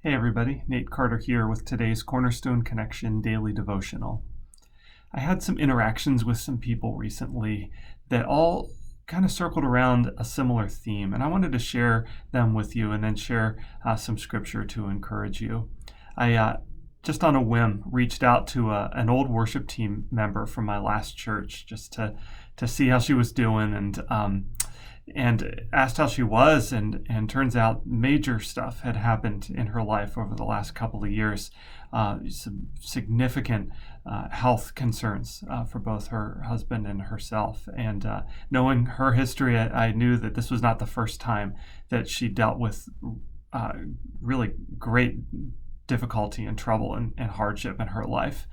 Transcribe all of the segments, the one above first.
Hey everybody, Nate Carter here with today's Cornerstone Connection Daily Devotional. I had some interactions with some people recently that all kind of circled around a similar theme, and I wanted to share them with you and then share some scripture to encourage you. I just on a whim reached out to an old worship team member from my last church just to see how she was doing and asked how she was, and turns out major stuff had happened in her life over the last couple of years. Some significant health concerns for both her husband and herself. And knowing her history, I knew that this was not the first time that she dealt with really great difficulty and trouble and hardship in her life.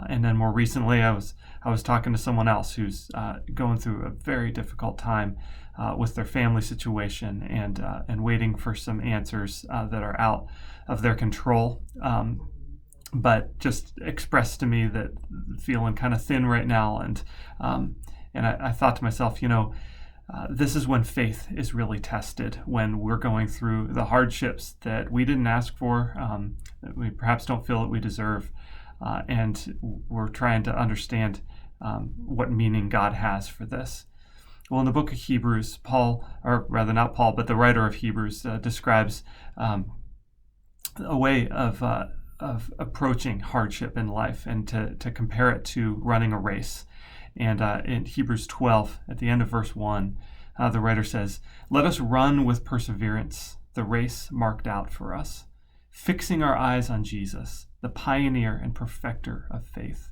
And then more recently, I was talking to someone else who's going through a very difficult time with their family situation and waiting for some answers that are out of their control. But just expressed to me that feeling kind of thin right now, and I thought to myself, this is when faith is really tested, when we're going through the hardships that we didn't ask for, that we perhaps don't feel that we deserve. And we're trying to understand what meaning God has for this. Well, in the book of Hebrews, Paul, or rather not Paul, but the writer of Hebrews describes a way of approaching hardship in life, and to compare it to running a race. And in Hebrews 12, at the end of verse 1, the writer says, "Let us run with perseverance the race marked out for us, fixing our eyes on Jesus, the pioneer and perfecter of faith.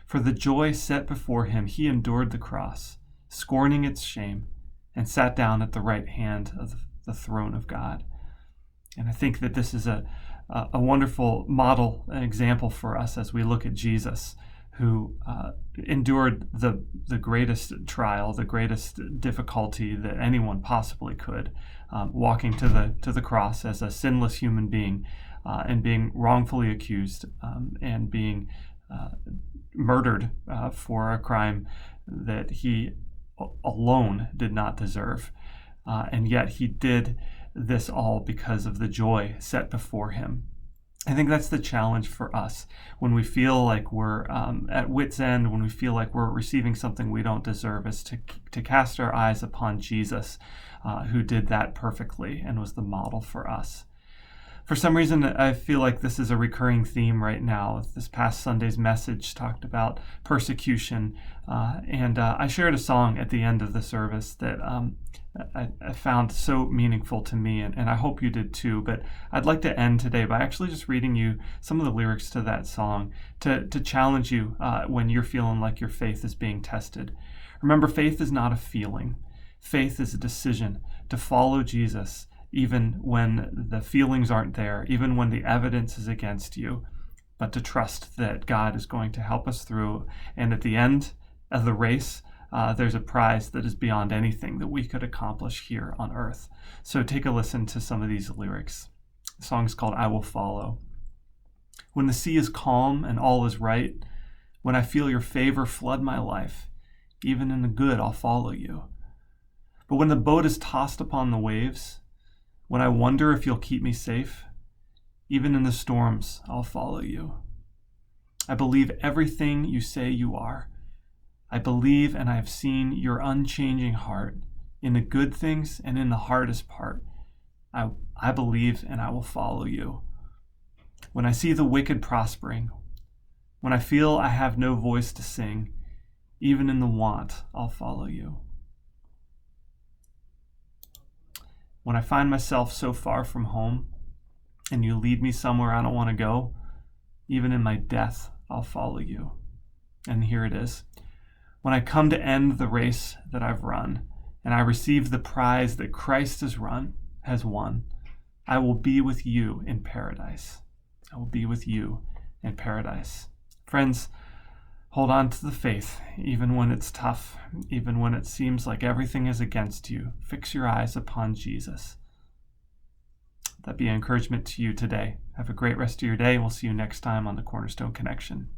For the joy set before him, he endured the cross, scorning its shame, and sat down at the right hand of the throne of God." And I think that this is a wonderful model, an example for us as we look at Jesus, who endured the greatest trial, the greatest difficulty that anyone possibly could, walking to the cross as a sinless human being, and being wrongfully accused, and being murdered for a crime that he alone did not deserve. And yet he did this all because of the joy set before him. I think that's the challenge for us when we feel like we're at wit's end, when we feel like we're receiving something we don't deserve, is to cast our eyes upon Jesus, who did that perfectly and was the model for us. For some reason, I feel like this is a recurring theme right now. This past Sunday's message talked about persecution, and I shared a song at the end of the service that I found so meaningful to me, and I hope you did too. But I'd like to end today by actually just reading you some of the lyrics to that song to challenge you when you're feeling like your faith is being tested. Remember, faith is not a feeling. Faith is a decision to follow Jesus, even when the feelings aren't there, even when the evidence is against you, but to trust that God is going to help us through. And at the end of the race, there's a prize that is beyond anything that we could accomplish here on earth. So take a listen to some of these lyrics. The song's called "I Will Follow." "When the sea is calm and all is right, when I feel your favor flood my life, even in the good I'll follow you. But when the boat is tossed upon the waves, when I wonder if you'll keep me safe, even in the storms I'll follow you. I believe everything you say you are. I believe, and I have seen your unchanging heart in the good things and in the hardest part. I believe, and I will follow you. When I see the wicked prospering, when I feel I have no voice to sing, even in the want, I'll follow you. When I find myself so far from home, and you lead me somewhere I don't want to go, even in my death, I'll follow you." And here it is. "When I come to end the race that I've run, and I receive the prize that Christ has won, I will be with you in paradise." I will be with you in paradise. Friends, hold on to the faith, even when it's tough, even when it seems like everything is against you. Fix your eyes upon Jesus. That be an encouragement to you today. Have a great rest of your day, and we'll see you next time on the Cornerstone Connection.